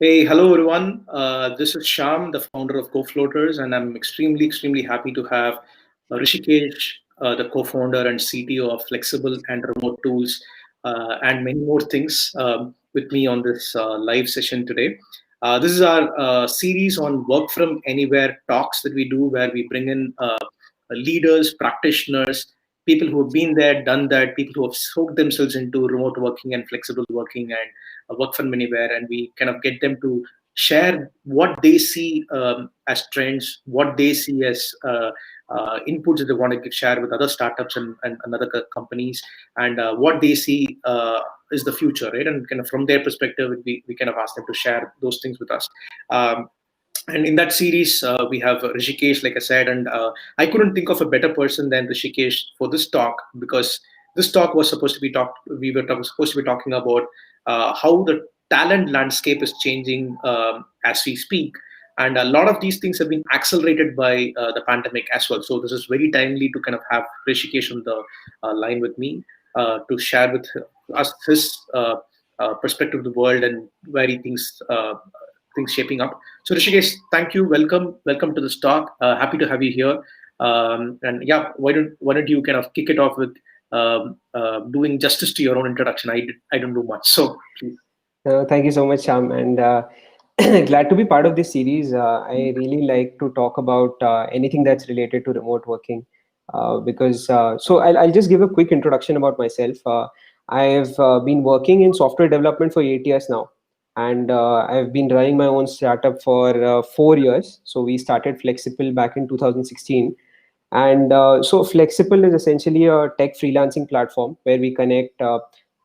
Hey, hello everyone. This is Sham, the founder of CoFloaters, and I'm extremely happy to have Hrishikesh, the co-founder and CTO of Flexible and RemoteTools, and many more things with me on this live session today. This is our series on work from anywhere talks that we do, where we bring in leaders, practitioners, people who have been there, done that, people who have soaked themselves into remote working and flexible working and work from anywhere, and we kind of get them to share what they see as trends, what they see as inputs that they want to share with other startups and other companies, and what they see is the future, right? And kind of from their perspective, we kind of ask them to share those things with us. Um, and in that series, we have Rishikesh, like I said, and I couldn't think of a better person than Rishikesh for this talk, because this talk was supposed to be talked. Supposed to be talking about how the talent landscape is changing as we speak, and a lot of these things have been accelerated by the pandemic as well. So this is very timely to kind of have Rishikesh on the line with me to share with us his perspective of the world and where he thinks things shaping up. So Rishikesh, thank you. Welcome to this talk. Happy to have you here. And yeah, why don't you kind of kick it off with doing justice to your own introduction? I don't do much, so please. Thank you so much, Sham, and glad to be part of this series. I really like to talk about anything that's related to remote working because so I'll just give a quick introduction about myself. I've been working in software development for 8 years now, and I've been running my own startup for 4 years. So we started Flexible back in 2016. And so Flexible is essentially a tech freelancing platform where we connect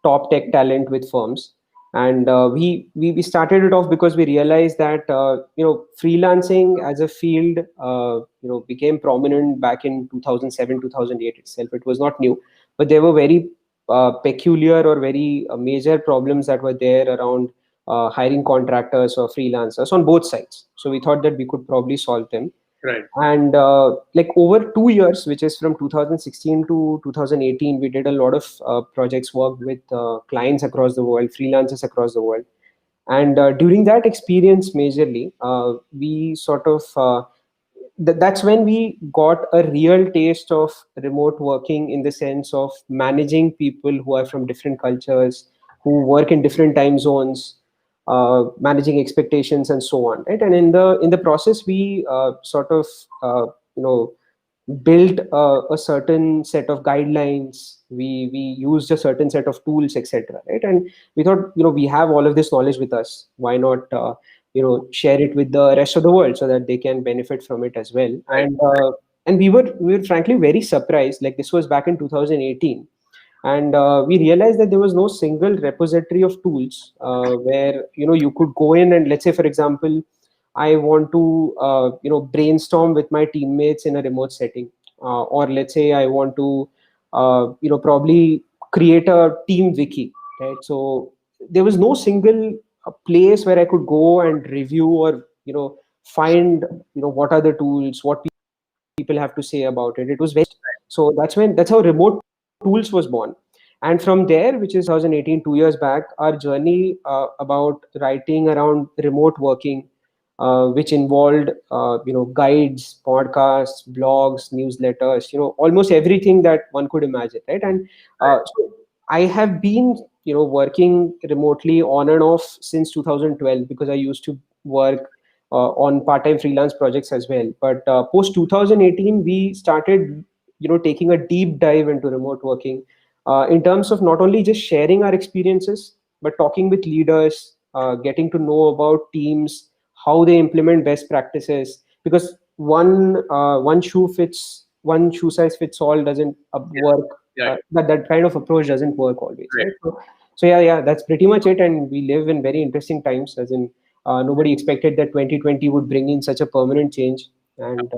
top tech talent with firms. And we started it off because we realized that freelancing as a field became prominent back in 2007 2008 itself. It was not new, but there were very peculiar or very major problems that were there around hiring contractors or freelancers on both sides. So we thought that we could probably solve them. Right. And like over 2 years, which is from 2016 to 2018, we did a lot of projects, worked with clients across the world, freelancers across the world. And during that experience majorly, we sort of that's when we got a real taste of remote working, in the sense of managing people who are from different cultures, who work in different time zones, managing expectations and so on, right? And in the process, we sort of you know built a certain set of guidelines. We used a certain set of tools, etc., right? And we thought, we have all of this knowledge with us, why not share it with the rest of the world so that they can benefit from it as well. Right. And we were frankly very surprised. Like, this was back in 2018, and we realized that there was no single repository of tools where you could go in and, let's say, for example, I want to brainstorm with my teammates in a remote setting, or let's say I want to probably create a team wiki, right? So there was no single place where I could go and review, or find what are the tools, what people have to say about it. It was very, so that's how remote tools was born. And from there, which is 2018, 2 years back, our journey about writing around remote working, which involved guides, podcasts, blogs, newsletters, almost everything that one could imagine, right? And so I have been working remotely on and off since 2012, because I used to work on part-time freelance projects as well. But post 2018, we started taking a deep dive into remote working, in terms of not only just sharing our experiences, but talking with leaders, getting to know about teams, how they implement best practices. Because one shoe size fits all doesn't work. Yeah. That kind of approach doesn't work always, Right. right? So yeah, that's pretty much it. And we live in very interesting times, as in nobody expected that 2020 would bring in such a permanent change. And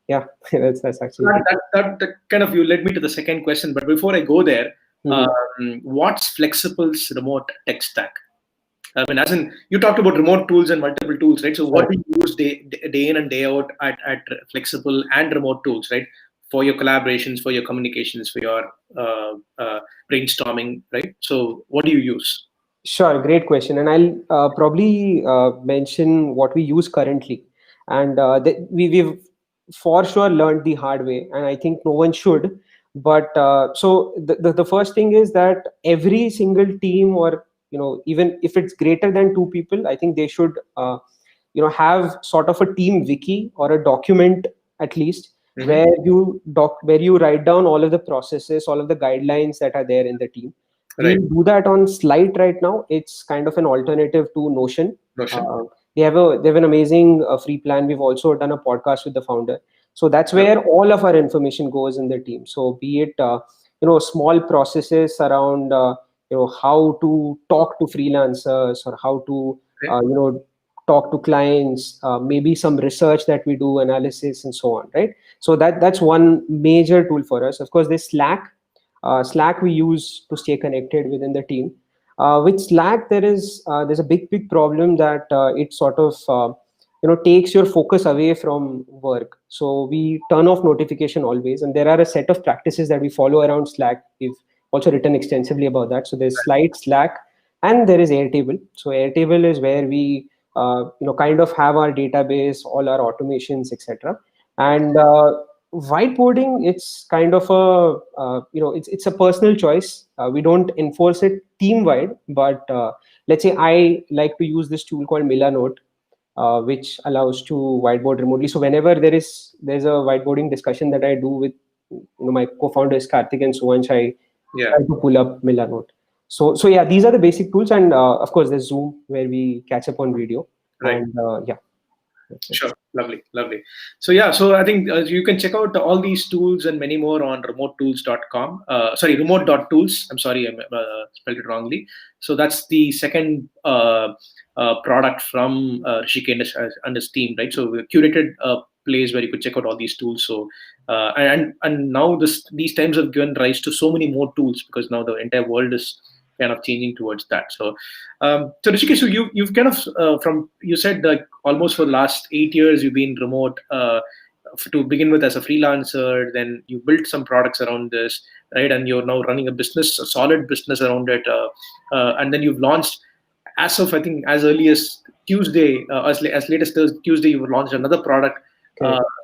yeah, that's actually it. That kind of, you led me to the second question, but before I go there, Mhm. what's Flexible's remote tech stack? I mean, as in, you talked about remote tools and multiple tools, right? So what do you use day in and day out at Flexible and remote tools, right? For your collaborations, for your communications, for your brainstorming, right? So what do you use? Sure, great question. And I'll probably mention what we use currently. And we've for sure learned the hard way, and I think no one should. But so the first thing is that every single team, or even if it's greater than two people, I think they should have sort of a team wiki or a document at least, where you write down all of the processes, all of the guidelines that are there in the team. Right. We'll do that on Slide right now. It's kind of an alternative to Notion. Notion. They have an amazing free plan. We've also done a podcast with the founder. So that's where all of our information goes in the team. So be it small processes around how to talk to freelancers, or how to talk to clients, maybe some research that we do, analysis, and so on, right? So that's one major tool for us. Of course, there's Slack. Slack we use to stay connected within the team. With Slack, there's a big problem that it sort of takes your focus away from work. So we turn off notification always, and there are a set of practices that we follow around Slack. We've also written extensively about that. So there's Slide, Slack, and there is Airtable. So Airtable is where we kind of have our database, all our automations, etc. And whiteboarding, it's kind of it's a personal choice. We don't enforce it team wide, but let's say I like to use this tool called Milanote, which allows to whiteboard remotely. So whenever there's a whiteboarding discussion that I do with my co-founders Karthik and Suvansh, I try to pull up Milanote. So yeah, these are the basic tools, and of course there's Zoom where we catch up on video. Right. And yeah. Sure. Lovely. So yeah, so I think you can check out all these tools and many more on remotetools.com. Remote.tools. I'm sorry, I spelled it wrongly. So that's the second product from Hrishikesh and his team, right? So we curated a place where you could check out all these tools. So and now these times have given rise to so many more tools, because now the entire world is kind of changing towards that. So Hrishikesh, so you've kind of you said like almost for the last 8 years you've been remote to begin with as a freelancer. Then you built some products around this, right? And you're now running a solid business around it. And then you've launched, as of I think as early as Tuesday, as late as Tuesday, you launched another product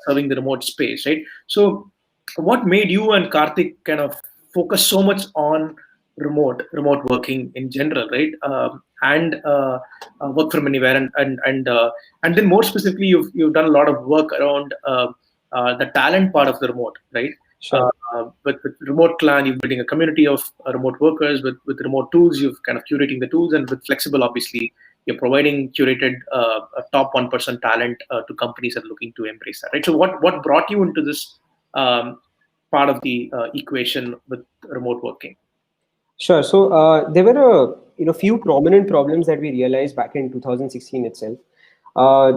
serving the remote space, right? So what made you and Karthik kind of focus so much on remote working in general, right? And work from anywhere, and then more specifically, you've done a lot of work around the talent part of the remote, right? Sure. With Remote Clan, you're building a community of remote workers. With RemoteTools, you've kind of curating the tools, and with Flexible, obviously, you're providing curated a top 1% talent to companies that are looking to embrace that, right? So what brought you into this part of the equation with remote working? Sure. So there were a few prominent problems that we realized back in 2016 itself.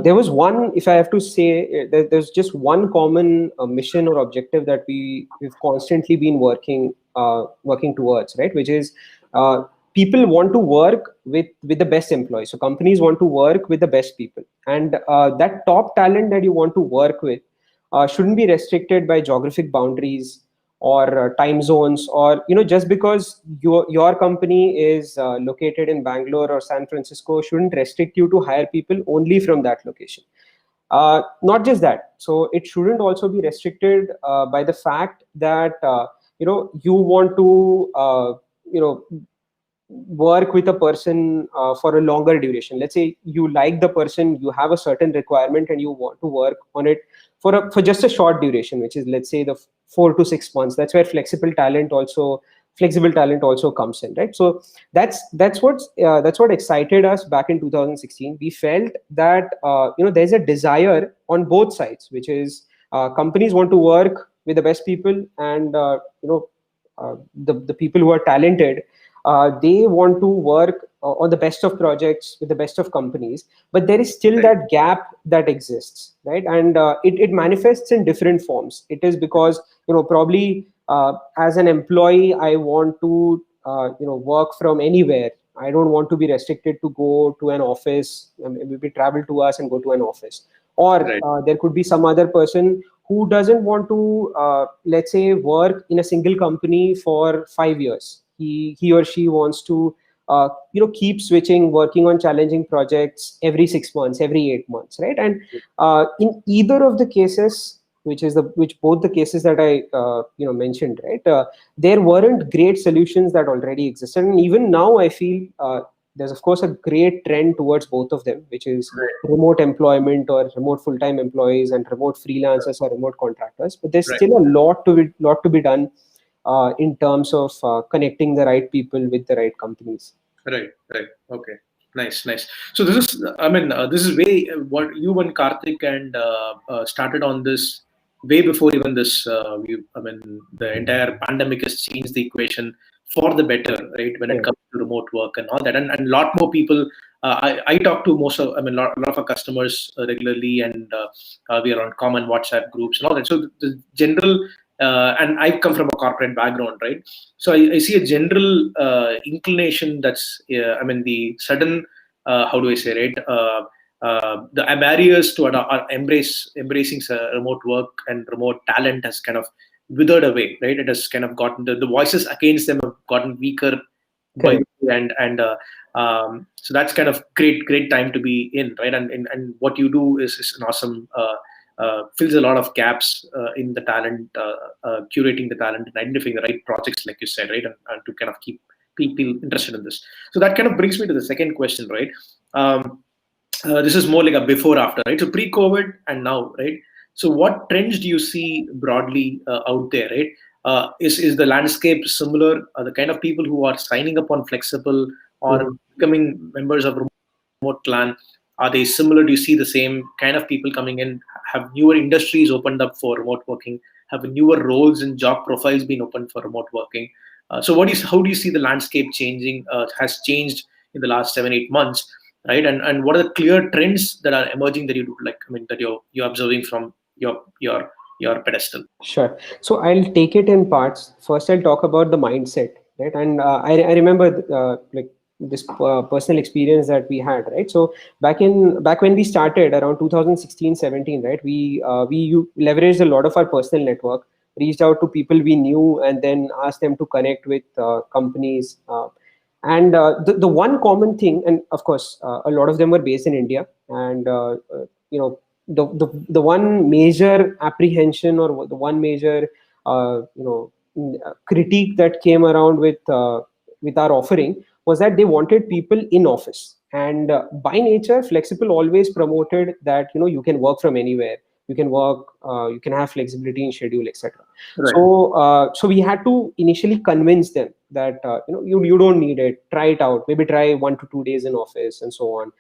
There was one, if I have to say, there's just one common mission or objective that we've constantly been working towards, right? Which is people want to work with the best employees. So companies want to work with the best people, and that top talent that you want to work with shouldn't be restricted by geographic boundaries or time zones, or just because your company is located in Bangalore or San Francisco shouldn't restrict you to hire people only from that location. Not just that, so it shouldn't also be restricted by the fact that you want to work with a person for a longer duration. Let's say you like the person, you have a certain requirement, and you want to work on it for just a short duration, which is, let's say, the 4 to 6 months. That's where flexible talent also comes in, right? So that's what excited us back in 2016. We felt that there's a desire on both sides, which is companies want to work with the best people, and the people who are talented, they want to work on the best of projects with the best of companies, but there is still that gap that exists, right? And it manifests in different forms. It is because probably as an employee, I want to work from anywhere. I don't want to be restricted to go to an office, maybe travel to us and go to an office. Or there could be some other person who doesn't want to, let's say, work in a single company for 5 years. He or she wants to keep switching, working on challenging projects every 6 months, every 8 months, right? And in either of the cases, which both the cases that I mentioned, right, there weren't great solutions that already existed. And even now I feel there's of course a great trend towards both of them, which is remote employment or remote full-time employees and remote freelancers or remote contractors. But there's still a lot to be done in terms of connecting the right people with the right companies. Right. Okay. Nice. So this is, I mean, this is way what you and Karthik and started on this way before even this. I mean, the entire pandemic has changed the equation for the better, right? When it comes to remote work and all that, and a lot more people. I talk to a lot of our customers regularly, and we are on common WhatsApp groups and all that. So the general, and I come from a corporate background, right? So I see a general inclination that's, the sudden, how do I say, right? The barriers to embracing remote work and remote talent has kind of withered away, right? It has kind of gotten the voices against them have gotten weaker by the day, so that's kind of great time to be in, right? And what you do is an awesome. Fills a lot of gaps in the talent, curating the talent and identifying the right projects, like you said, right? And to kind of keep people interested in this. So that kind of brings me to the second question, right? This is more like a before after, right? So pre-COVID and now, right? So what trends do you see broadly out there, right? Is the landscape similar? The kind of people who are signing up on Flexible or becoming members of Remote Clan, are they similar? Do you see the same kind of people coming in? Have newer industries opened up for remote working? Have newer roles and job profiles been opened for remote working? So how do you see the landscape changing? Has changed in the last 7-8 months, right? And what are the clear trends that are emerging that you do, that you're observing from your pedestal? Sure. So I'll take it in parts. First, I'll talk about the mindset, right? And I remember like this personal experience that we had, right? So back when we started around 2016-17, right? We leveraged a lot of our personal network, reached out to people we knew, and then asked them to connect with companies. And the one common thing, and of course, a lot of them were based in India, and you know the one major apprehension or the one major critique that came around with our offering was that they wanted people in office. And by nature, Flexible always promoted that you can work from anywhere, you can work, you can have flexibility in schedule, etc. So we had to initially convince them that you don't need it, try it out, maybe try 1 to 2 days in office and so on.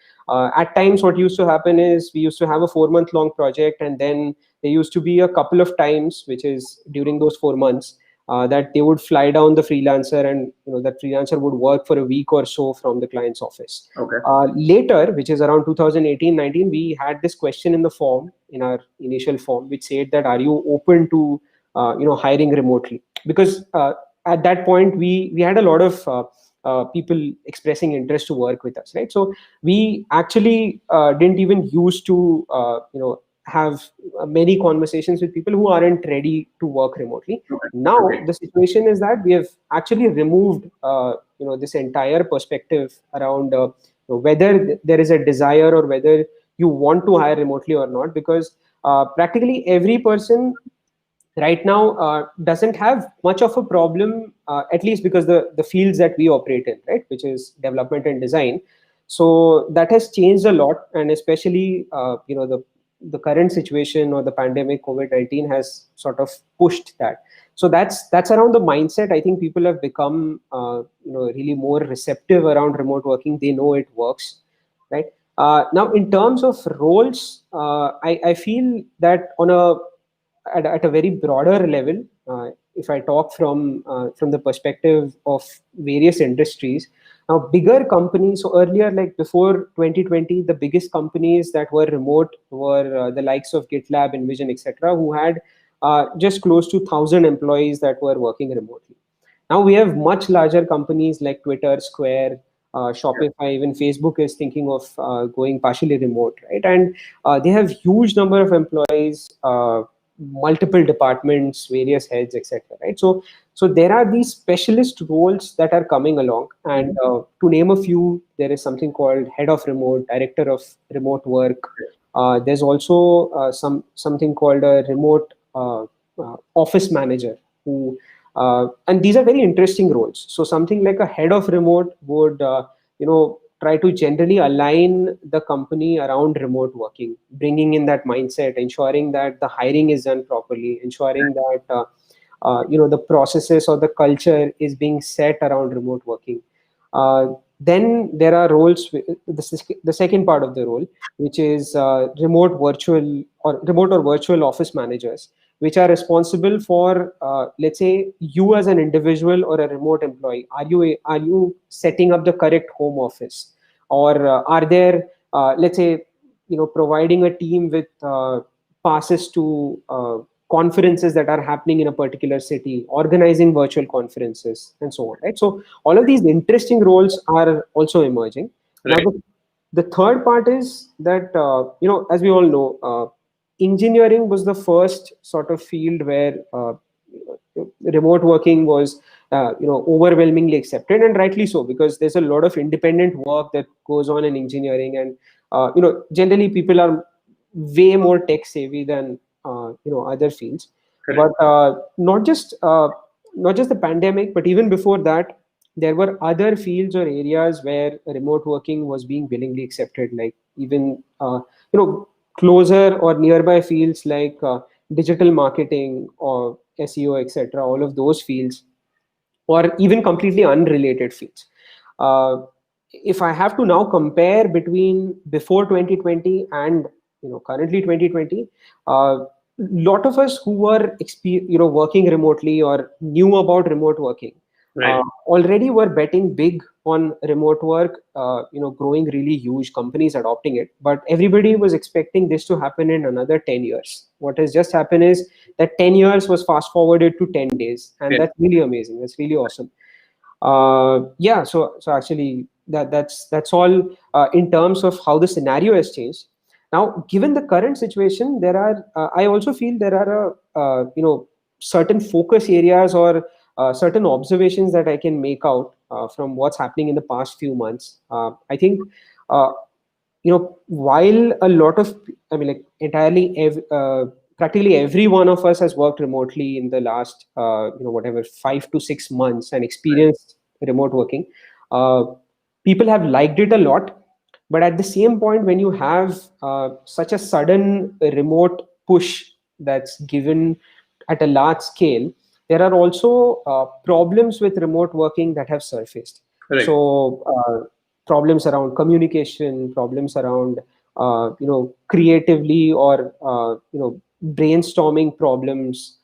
At times what used to happen is we used to have a 4-month long project, and then there used to be a couple of times, which is during those 4 months, that they would fly down the freelancer, and that freelancer would work for a week or so from the client's office. Later, which is around 2018-19, we had this question in the form, in our initial form, which said that are you open to hiring remotely? Because at that point we had a lot of people expressing interest to work with us, right? So we actually didn't even used to have many conversations with people who aren't ready to work remotely. Now the situation is that we have actually removed this entire perspective around whether there is a desire or whether you want to hire remotely or not, because practically every person right now doesn't have much of a problem, at least because the fields that we operate in, right, which is development and design. So that has changed a lot, and especially the current situation or the pandemic COVID-19 has sort of pushed that. So that's around the mindset. I think people have become really more receptive around remote working. They know it works, right? Now in terms of roles, I feel that at a very broader level, if I talk from the perspective of various industries, now bigger companies. So earlier, like before 2020, the biggest companies that were remote were the likes of GitLab, InVision, etc., who had just close to 1,000 employees that were working remotely. Now we have much larger companies like Twitter, Square, Shopify, even Facebook is thinking of going partially remote, right? And they have huge number of employees. multiple departments, various heads, etc. Right? So there are these specialist roles that are coming along, and to name a few, there is something called head of remote, director of remote work. There's also something called a remote office manager, who and these are very interesting roles. So something like a head of remote would try to generally align the company around remote working, bringing in that mindset, ensuring that the hiring is done properly, ensuring that the processes or the culture is being set around remote working. Then there are roles. This is the second part of the role, which is remote or virtual office managers, which are responsible for, let's say, you as an individual or a remote employee. Are you setting up the correct home office, or are there, let's say, providing a team with passes to conferences that are happening in a particular city, organizing virtual conferences, and so on, right? So all of these interesting roles are also emerging. Now, Right. the third part is that, as we all know, engineering was the first sort of field where remote working was overwhelmingly accepted, and rightly so, because there's a lot of independent work that goes on in engineering, and generally people are way more tech savvy than other fields. Correct. But not just the pandemic, but even before that, there were other fields or areas where remote working was being willingly accepted, like even closer or nearby fields like digital marketing or SEO, etc. All of those fields, or even completely unrelated fields. Uh, if I have to now compare between before 2020 and currently 2020, lot of us who were working remotely or knew about remote working Right. already were betting big on remote work, growing really huge, companies adopting it. But everybody was expecting this to happen in another 10 years. What has just happened is that 10 years was fast forwarded to 10 days. And Yeah. that's really amazing. That's really awesome. Yeah, so actually that's all in terms of how the scenario has changed. Now, given the current situation, there are I also feel there are certain focus areas or certain observations that I can make out from what's happening in the past few months. I think uh, while a lot of, I mean, like practically every one of us has worked remotely in the last whatever 5 to 6 months and experienced remote working. uh, People have liked it a lot, but at the same point, when you have such a sudden remote push that's given at a large scale, there are also problems with remote working that have surfaced. Correct. So problems around communication, problems around creatively or brainstorming problems,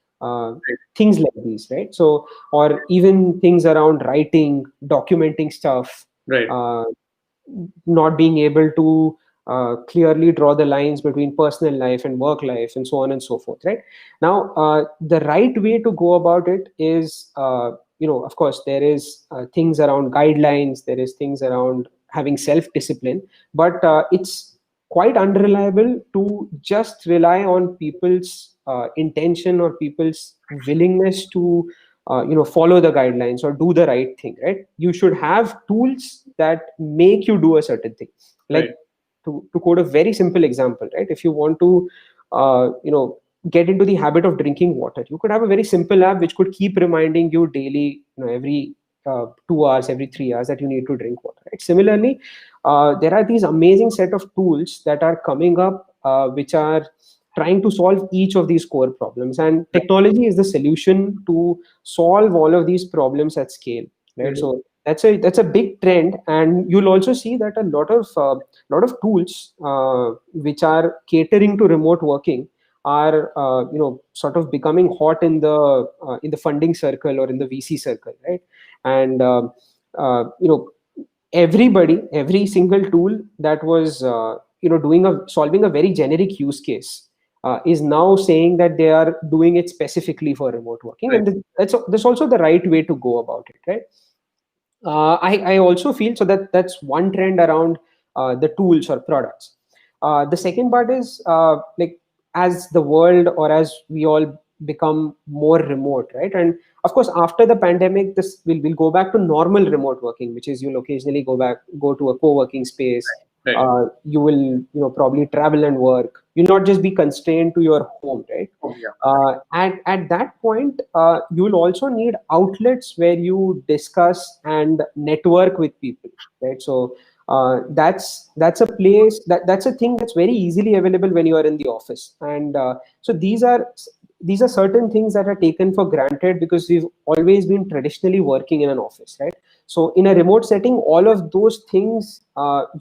things like these, right? So, or even things around writing, documenting stuff, Right. uh, not being able to clearly draw the lines between personal life and work life, and so on and so forth, right? Now, the right way to go about it is, of course, there is things around guidelines, there is things around having self discipline, but it's quite unreliable to just rely on people's intention or people's willingness to follow the guidelines or do the right thing, right? You should have tools that make you do a certain thing. Right. Like, to quote a very simple example, right? If you want to get into the habit of drinking water, you could have a very simple app which could keep reminding you daily, every 2 hours, every 3 hours, that you need to drink water, right? Similarly, there are these amazing set of tools that are coming up, which are trying to solve each of these core problems, and technology is the solution to solve all of these problems at scale, right? Mhm. So that's a big trend, and you'll also see that a lot of tools which are catering to remote working are sort of becoming hot in the funding circle or in the VC circle, right? And every single tool that was solving a very generic use case is now saying that they are doing it specifically for remote working, Right. and that's also the right way to go about it, right? I also feel so that's one trend around the tools or products. The second part is, like, as the world, or as we all become more remote, right? And of course, after the pandemic, this will go back to normal remote working, which is you'll occasionally go to a co-working space. Right. You will, probably travel and work. You'll not just be constrained to your home, right? Oh, yeah. At that point, you will also need outlets where you discuss and network with people, right? So that's a place, that's a thing that's very easily available when you are in the office. And so these are certain things that are taken for granted because we've always been traditionally working in an office, right? So in a remote setting, all of those things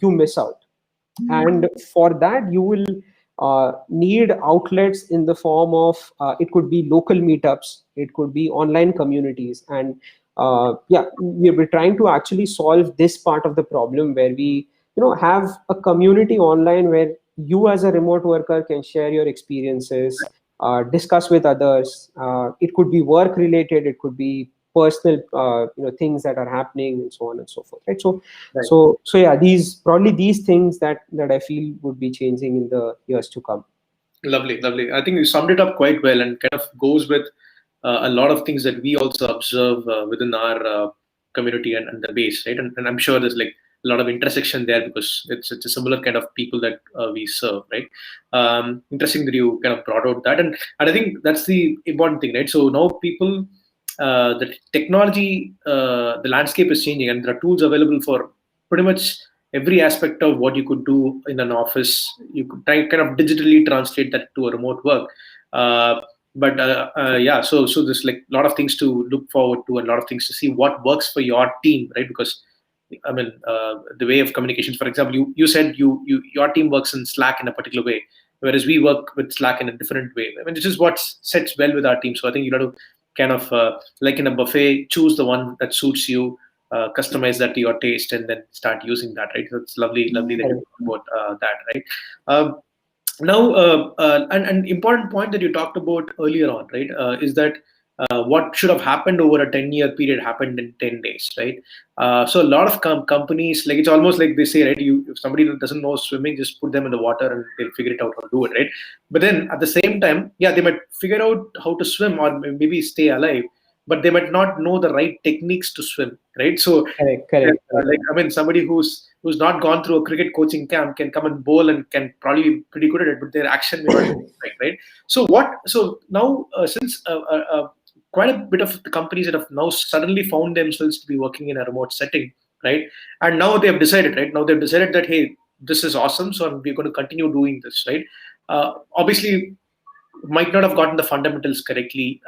you miss out. And for that, you will need outlets in the form of, it could be local meetups, it could be online communities. And yeah, we're trying to actually solve this part of the problem, where we have a community online where you as a remote worker can share your experiences, discuss with others. It could be work related, it could be personal things that are happening, and so on and so forth, right? So Right. so yeah, these things that I feel would be changing in the years to come. Lovely, lovely. I think you summed it up quite well, and kind of goes with a lot of things that we also observe within our community and the base, right? And I'm sure there's like a lot of intersection there because it's a similar kind of people that we serve, right? Interesting that you kind of brought out that, and I think that's the important thing, right? So now people, the technology, the landscape is changing, and there are tools available for pretty much every aspect of what you could do in an office. You could try kind of digitally translate that to a remote work. But yeah, so there's like a lot of things to look forward to and a lot of things to see what works for your team, right? Because I mean, the way of communications, for example, you said your team works in Slack in a particular way, whereas we work with Slack in a different way. I mean, this is what sets well with our team. So I think you have to kind of like in a buffet, choose the one that suits you, customize that to your taste, and then start using that, right? So it's lovely, lovely that you talk about that, right? Now, an important point that you talked about earlier on, right, is that what should have happened over a 10-year period happened in 10 days, right? So a lot of companies, like it's almost like they say, right, if somebody doesn't know swimming, just put them in the water and they'll figure it out how to do it, right? But then at the same time, yeah, they might figure out how to swim or maybe stay alive, but they might not know the right techniques to swim, right? So Correct. like I mean, somebody who's not gone through a cricket coaching camp can come and bowl and can probably be pretty good at it, but their action may not be right? So now since quite a bit of the companies that have now suddenly found themselves to be working in a remote setting, right? And now they have decided, right? Now they've decided that, hey, this is awesome, so we're going to continue doing this, right? Obviously, might not have gotten the fundamentals correctly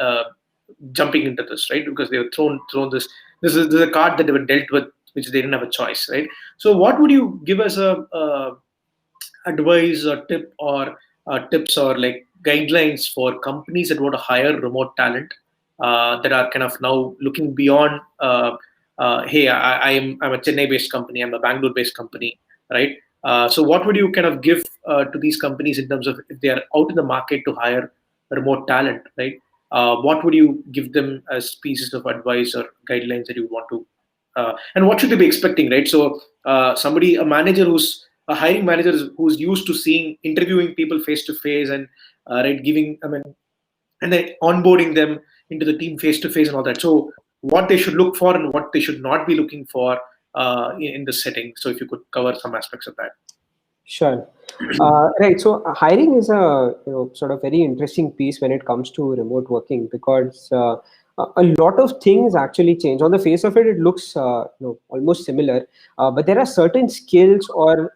jumping into this, right? Because they were thrown this. This is a card that they were dealt with, which they didn't have a choice, right? So, what would you give as a advice or tip or tips or like guidelines for companies that want to hire remote talent that are kind of now looking beyond? Hey, I'm a Chennai-based company. I'm a Bangalore-based company, right? So, what would you kind of give to these companies in terms of if they are out in the market to hire remote talent, right? What would you give them as pieces of advice or guidelines that you want to, and what should they be expecting, right? So, a manager who's a hiring manager who's used to interviewing people face to face and right, and then onboarding them into the team face to face and all that. So, what they should look for and what they should not be looking for in the setting. So, if you could cover some aspects of that. Sure. Right. So hiring is a sort of very interesting piece when it comes to remote working, because a lot of things actually change. On the face of it, it looks almost similar, but there are certain skills or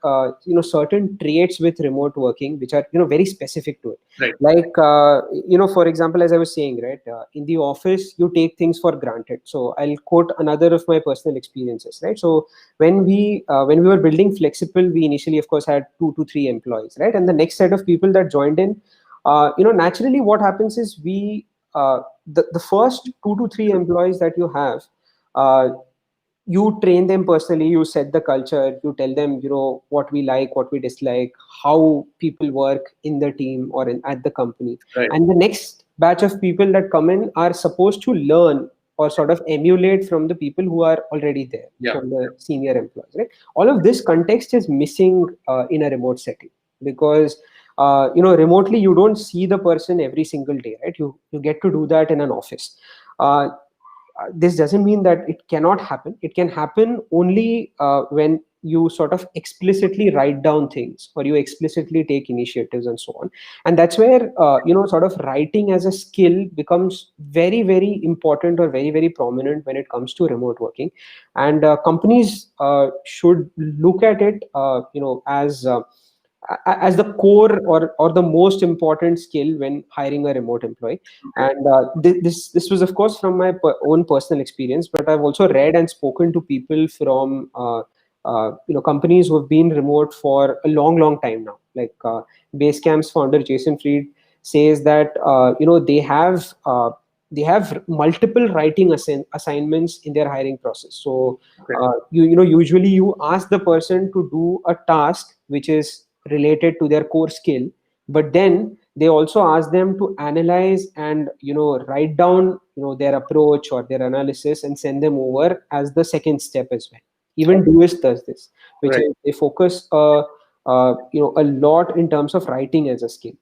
certain traits with remote working which are very specific to it. Right. Like for example, as I was saying, right, in the office you take things for granted. So I'll quote another of my personal experiences, right? So when we were building Flexible, we initially, of course, had 2 to 3 employees, right? And the next set of people that joined in, naturally, what happens is the first 2 to 3 employees that you have, you train them personally, you set the culture, you tell them, what we like, what we dislike, how people work in the team or at the company. Right. And the next batch of people that come in are supposed to learn or sort of emulate from the people who are already there, from the senior employees, right? All of this context is missing in a remote setting, because remotely you don't see the person every single day, right? You get to do that in an office. uh, this doesn't mean that it cannot happen. It can happen only when you sort of explicitly write down things, or you explicitly take initiatives and so on. And that's where sort of writing as a skill becomes very, very important, or very, very prominent when it comes to remote working. And companies should look at it as the core, or the most important skill when hiring a remote employee. And this was of course from my own personal experience, but I've also read and spoken to people from companies who have been remote for a long, long time now. Like Basecamp's founder Jason Fried says that they have multiple writing assignments in their hiring process. So usually you ask the person to do a task which is related to their core skill, but then they also ask them to analyze and write down their approach or their analysis, and send them over as the second step as well. Even Doist does this, which Right. is they focus a lot in terms of writing as a skill.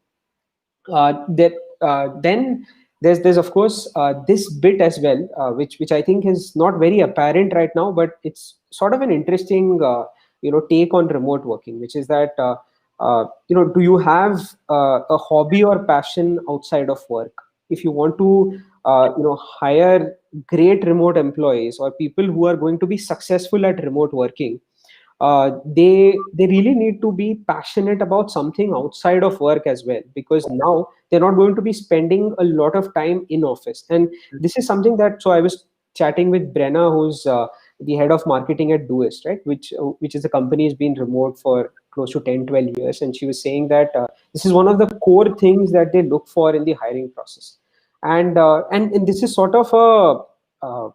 Then there's of course this bit as well, which I think is not very apparent right now, but it's sort of an interesting take on remote working, which is that do you have a hobby or passion outside of work? If you want to hire great remote employees, or people who are going to be successful at remote working, they really need to be passionate about something outside of work as well, because now they're not going to be spending a lot of time in office. And this is something that, so I was chatting with Brenna, who's the head of marketing at Doist, right, which is a company has been remote for close to 10-12 years, and she was saying that this is one of the core things that they look for in the hiring process. And this is sort of a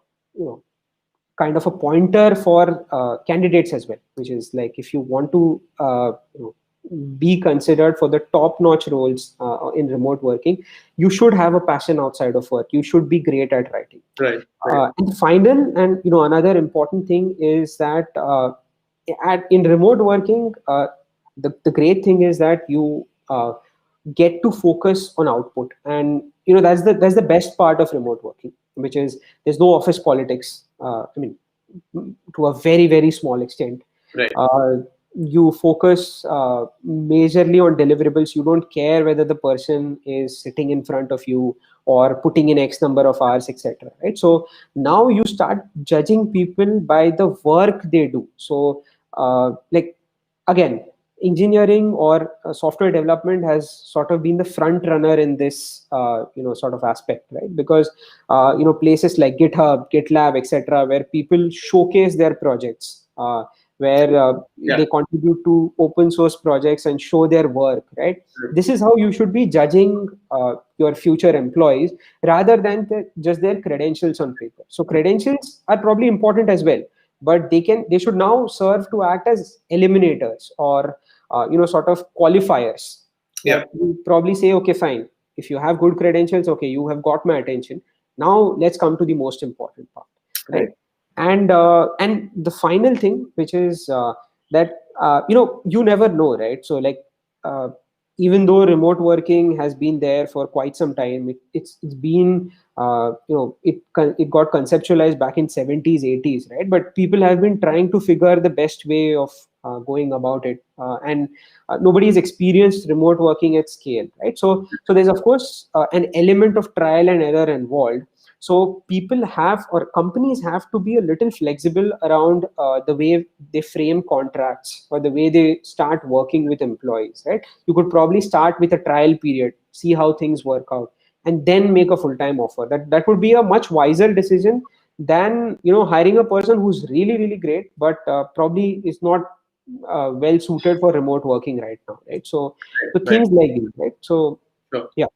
kind of a pointer for candidates as well, which is like, if you want to be considered for the top notch roles in remote working, you should have a passion outside of work. You should be great at writing. Right. And final, and another important thing is that in remote working, the great thing is that you get to focus on output. And that's the best part of remote working, which is there's no office politics. To a very, very small extent. Right. You focus majorly on deliverables. You don't care whether the person is sitting in front of you or putting in X number of hours, etc. Right? So now you start judging people by the work they do. So again, engineering or software development has sort of been the front runner in this sort of aspect, right? Because places like GitHub, GitLab, etc., where people showcase their projects, where they contribute to open source projects and show their work, right? This is how you should be judging your future employees, rather than just their credentials on paper. So credentials are probably important as well, but they should now serve to act as eliminators, or sort of qualifiers. Yeah. You probably say, okay, fine, if you have good credentials, okay, you have got my attention. Now let's come to the most important part, right? And the final thing, which is that you never know, right? So like even though remote working has been there for quite some time, it's been it got conceptualized back in 70s, 80s, right? But people have been trying to figure the best way of going about it, and nobody's experienced remote working at scale, right? So there's of course an element of trial and error involved. So people have, or companies have to be a little flexible around the way they frame contracts, or the way they start working with employees, right? You could probably start with a trial period, see how things work out, and then make a full-time offer. That would be a much wiser decision than hiring a person who's really, really great, but probably is not well suited for remote working right now, right? So things like these, right? So yeah.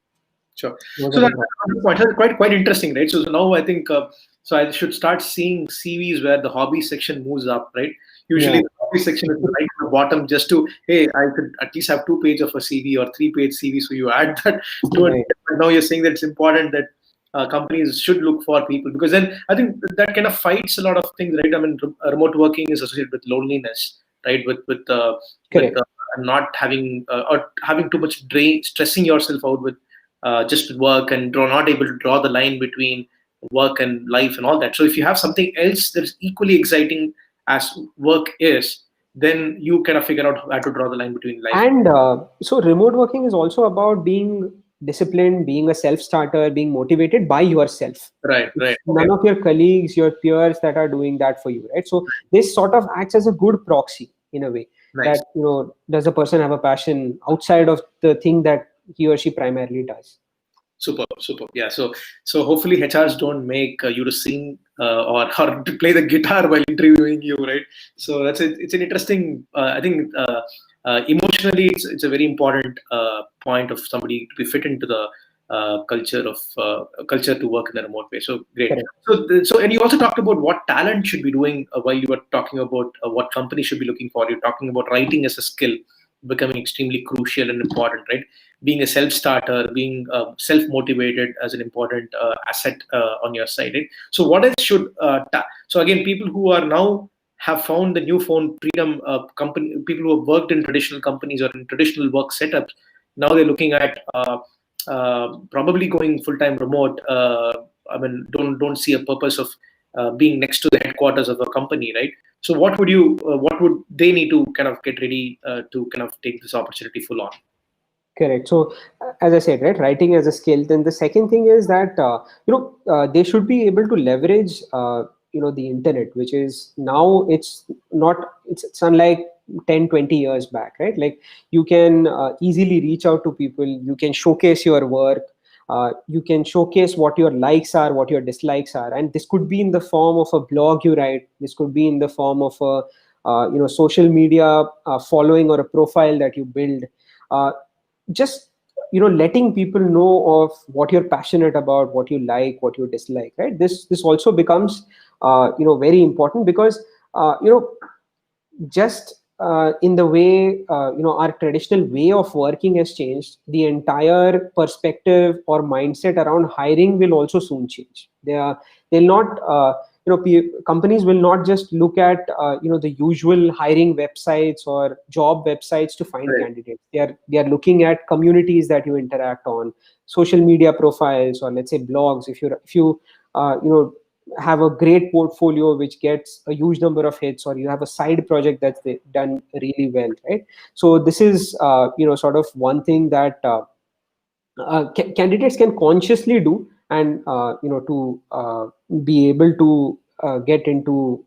Sure. So that's quite interesting, right? So now I think so I should start seeing CVs where the hobby section moves up, right? Usually the hobby section is right at the bottom, just to, hey, I could at least have 2 pages of a CV or 3-page CV, so you add that to it. But now you're saying that it's important that companies should look for people, because then I think that kind of fights a lot of things, right? I mean, remote working is associated with loneliness, right? With and not having or having too much stressing yourself out with just work, and not able to draw the line between work and life and all that. So if you have something else that is equally exciting as work is, then you kind of figure out how to draw the line between life. And so remote working is also about being disciplined, being a self-starter, being motivated by yourself. Right. It's Okay. none of your colleagues, your peers that are doing that for you, right? So this sort of acts as a good proxy in a way Nice. that, does a person have a passion outside of the thing that he or she primarily does? Super. Yeah. So hopefully HRs don't make you to sing or to play the guitar while interviewing you, right? So that's it. It's an interesting. I think emotionally, it's a very important point of somebody to be fit into the culture to work in a remote way. So great. Correct. So and you also talked about what talent should be doing while you were talking about what company should be looking for. You're talking about writing as a skill becoming extremely crucial and important, right? Being a self-starter, being self-motivated as an important asset on your side, right? So what else should so again, people who are now have found the newfound freedom, company people who have worked in traditional companies or in traditional work setups, now they're looking at probably going full-time remote. I mean, don't see a purpose of being next to the headquarters of a company, right? So what would they need to kind of get ready to kind of take this opportunity full on? Correct. So, as I said, right, writing as a skill. Then the second thing is that they should be able to leverage the internet, which is now it's unlike 10, 20 years back, right? Like you can easily reach out to people. You can showcase your work. You can showcase what your likes are, what your dislikes are, and this could be in the form of a blog you write. This could be in the form of a social media following or a profile that you build. Uh, just letting people know of what you're passionate about, what you like, what you dislike, right? This also becomes very important because just in the way our traditional way of working has changed, the entire perspective or mindset around hiring will also soon change. They'll not companies will not just look at the usual hiring websites or job websites to find Right. candidates. They are looking at communities that you interact on, social media profiles, or let's say blogs. If you have a great portfolio which gets a huge number of hits, or you have a side project that's done really well, right? So this is sort of one thing that candidates can consciously do, and to be able to get into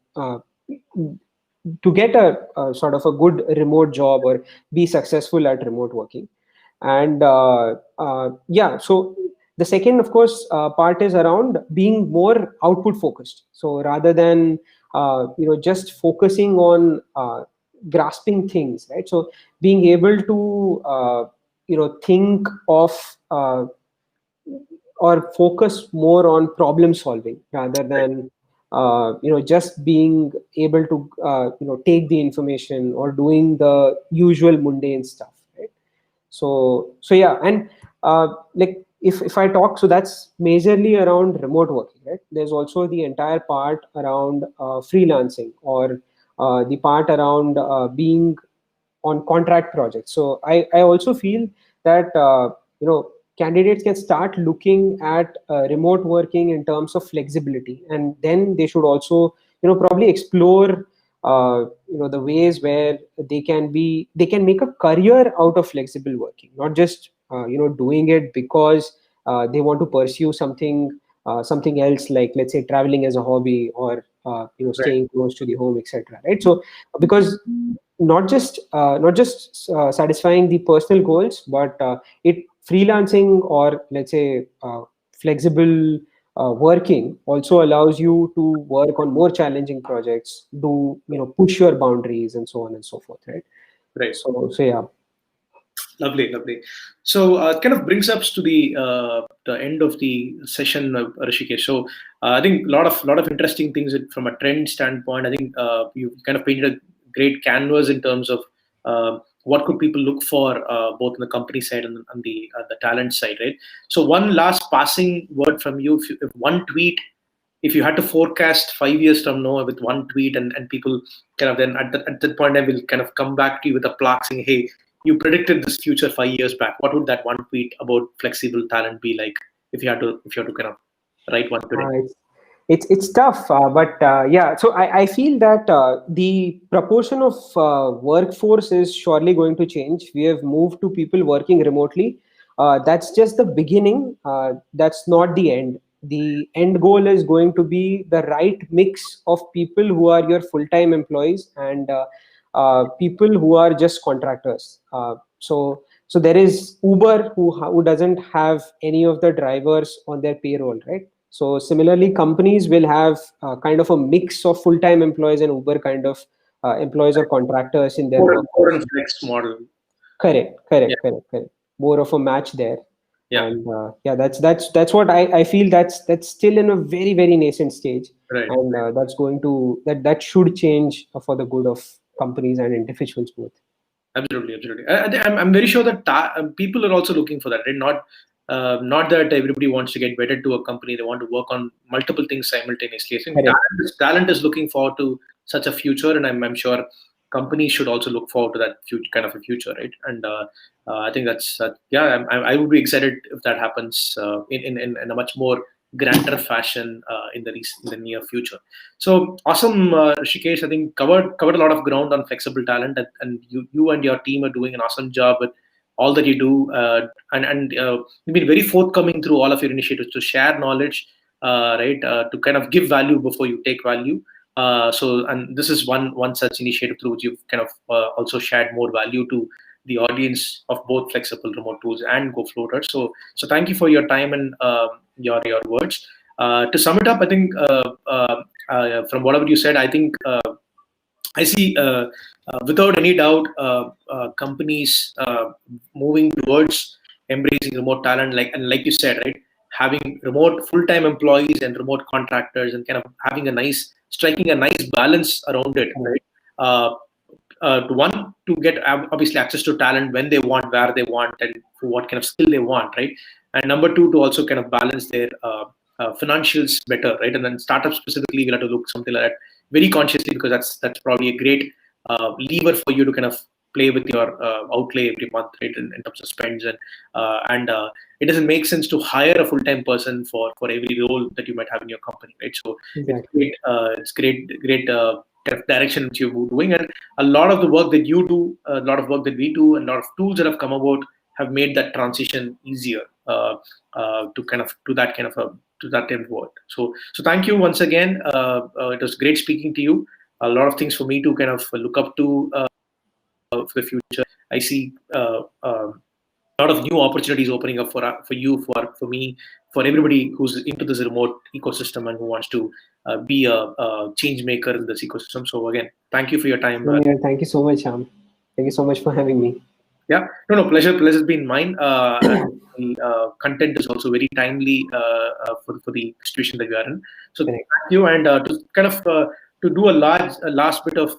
to get a sort of a good remote job or be successful at remote working. And yeah, so the second, of course, part is around being more output focused. So rather than just focusing on grasping things, right? So being able to think of or focus more on problem solving rather than just being able to take the information or doing the usual mundane stuff, right? So yeah. And like if I talk, so that's majorly around remote working, right? There's also the entire part around freelancing, or the part around being on contract projects. So I also feel that candidates can start looking at remote working in terms of flexibility, and then they should also probably explore the ways where they can make a career out of flexible working, not just doing it because they want to pursue something else, like let's say traveling as a hobby, or Right. staying close to the home, etc., right? So because not just satisfying the personal goals, but it freelancing, or let's say flexible working, also allows you to work on more challenging projects, do push your boundaries, and so on and so forth, right? Right. So yeah. Lovely. So it kind of brings us to the end of the session, Rishikesh. So I think a lot of interesting things from a trend standpoint. I think you kind of painted a great canvas in terms of what could people look for both on the company side and on the talent side, right? So one last passing word from you, if one tweet if you had to forecast 5 years from now with one tweet, and people kind of then at that point I will kind of come back to you with a plaque saying, hey, you predicted this future 5 years back. What would that one tweet about flexible talent be like if you had to kind of write one today? It's tough, but yeah. So I feel that the proportion of workforce is surely going to change. We have moved to people working remotely. That's just the beginning. That's not the end. The end goal is going to be the right mix of people who are your full-time employees and people who are just contractors. So there is Uber who doesn't have any of the drivers on their payroll, right? So similarly, companies will have kind of a mix of full-time employees and Uber kind of employees or contractors in their Core and workforce. flex model. Correct, Yeah. correct, correct, correct. More of a match there. Yeah. And yeah, that's what I feel that's still in a very, very nascent stage. Right. And that's going to that should change for the good of companies and individuals both. Absolutely, absolutely. I'm very sure that people are also looking for that, right? Not that everybody wants to get wedded to a company. They want to work on multiple things simultaneously. I think Correct. talent is looking forward to such a future, and I'm sure companies should also look forward to that kind of a future, right? And I think that's yeah. I would be excited if that happens in a much more grander fashion in the near future. So awesome, Rishikesh. I think covered a lot of ground on flexible talent, and you and your team are doing an awesome job with all that you do, and you've been very forthcoming through all of your initiatives to share knowledge, right? To kind of give value before you take value. And this is one such initiative through which you've kind of also shared more value to the audience of both Flexible, RemoteTools, and GoFloater. So thank you for your time and your words. To sum it up, I think from whatever you said, I think I see without any doubt companies moving towards embracing remote talent, like you said, right? Having remote full-time employees and remote contractors, and kind of striking a nice balance around it, right? To get obviously access to talent when they want, where they want, and for what kind of skill they want, right? And number two, to also kind of balance their financials better, right? And then startups specifically will have to look something like that very consciously, because that's probably a great lever for you to kind of play with your outlay every month, right? In terms of spends, and it doesn't make sense to hire a full-time person for every role that you might have in your company, right? So Exactly. it's great kind of direction that you're doing, and a lot of the work that you do, a lot of work that we do, and a lot of tools that have come about have made that transition easier to kind of to that kind of a to that end world. So thank you once again. It was great speaking to you. A lot of things for me to kind of look up to for the future. I see a lot of new opportunities opening up for you, for me, for everybody who's into this remote ecosystem and who wants to be a change maker in this ecosystem. So again, thank you for your time. Thank you so much, Sham. Thank you so much for having me. Yeah, no, pleasure's been mine. Content is also very timely for the situation that we are in. So Correct. thank you, and to kind of to do a last bit of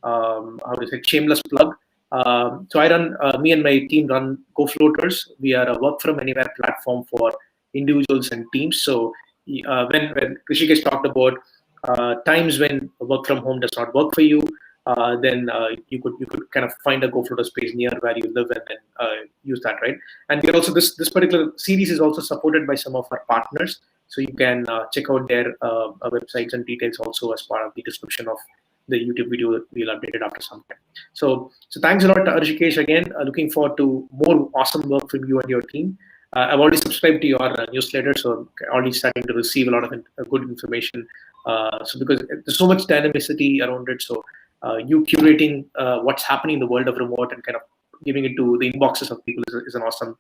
how to say, shameless plug. So me and my team run GoFloaters. We are a work from anywhere platform for individuals and teams. So when Hrishikesh talked about times when work from home does not work for you, then you could kind of find a GoFloater space near where you live, and then use that, right? And we're also this particular series is also supported by some of our partners, so you can check out their websites and details also as part of the description of the YouTube video that we'll update it after some time. So thanks a lot, Hrishikesh, again. Looking forward to more awesome work from you and your team. I've already subscribed to your newsletter, so I'm already starting to receive a lot of good information. So because there's so much dynamicity around it, so you curating what's happening in the world of remote and kind of giving it to the inboxes of people is an awesome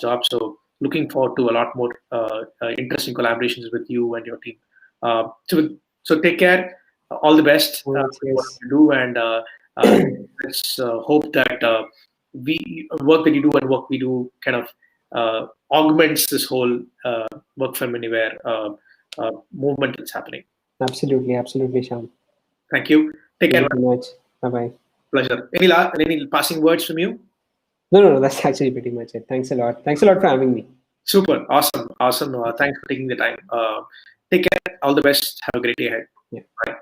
job. So looking forward to a lot more interesting collaborations with you and your team. So take care. All the best Yes, what yes. you do, and let's hope that work that you do and work we do kind of augments this whole work from anywhere movement that's happening. Absolutely, absolutely, Sham. Thank you. Take care. Thank you much. Bye bye. Pleasure. Any passing words from you? No, that's actually pretty much it. Thanks a lot. Thanks a lot for having me. Super. Awesome. Thanks for taking the time. Take care. All the best. Have a great day ahead. Yeah. Bye.